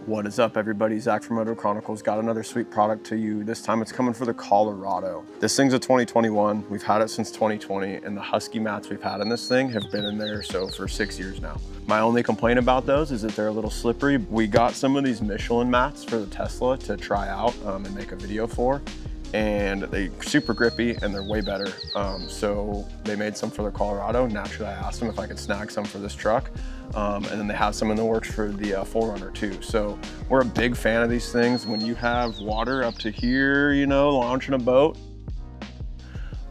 What is up, everybody? Zach from Moto Chronicles got another sweet product to you. This time it's coming for the Colorado. This thing's a 2021. We've had it since 2020, and the Husky mats we've had in this thing have been in there for 6 years now. My only complaint about those is that they're a little slippery. We got some of these Michelin mats for the Tesla to try out and make a video for, and they're super grippy and they're way better. So they made some for the Colorado. Naturally, I asked them if I could snag some for this truck. And then they have some in the works for the 4Runner too. So we're a big fan of these things. When you have water up to here, you know, launching a boat,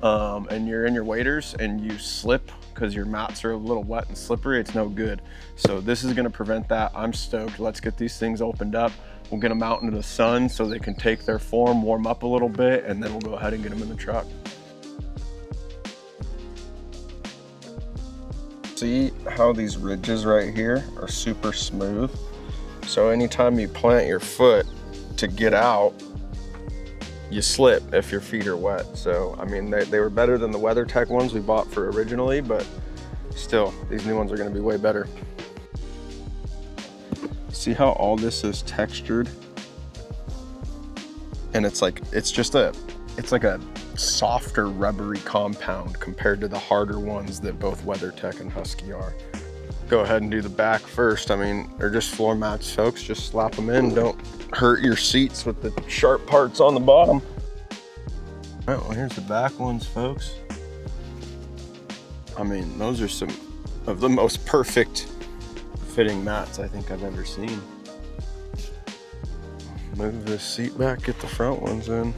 and you're in your waders and you slip because your mats are a little wet and slippery, it's no good. So this is gonna prevent that. I'm stoked. Let's get these things opened up. We'll get them out into the sun so they can take their form, warm up a little bit, and then we'll go ahead and get them in the truck. See how these ridges right here are super smooth? So anytime you plant your foot to get out, you slip if your feet are wet. So, I mean, they were better than the WeatherTech ones we bought for originally, but still, these new ones are gonna be way better. See how all this is textured? And it's like a softer rubbery compound compared to the harder ones that both WeatherTech and Husky are. Go ahead and do the back first. I mean, they're just floor mats, folks. Just slap them in. Don't hurt your seats with the sharp parts on the bottom. All right, well, here's the back ones, folks. I mean, those are some of the most perfect fitting mats I think I've ever seen. Move this seat back, get the front ones in.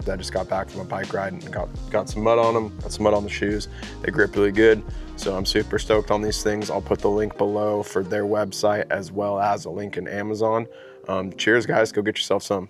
I just got back from a bike ride and got some mud on them, got some mud on the shoes. They grip really good, so I'm super stoked on these things. I'll put the link below for their website as well as a link in Amazon. Cheers, guys. Go get yourself some.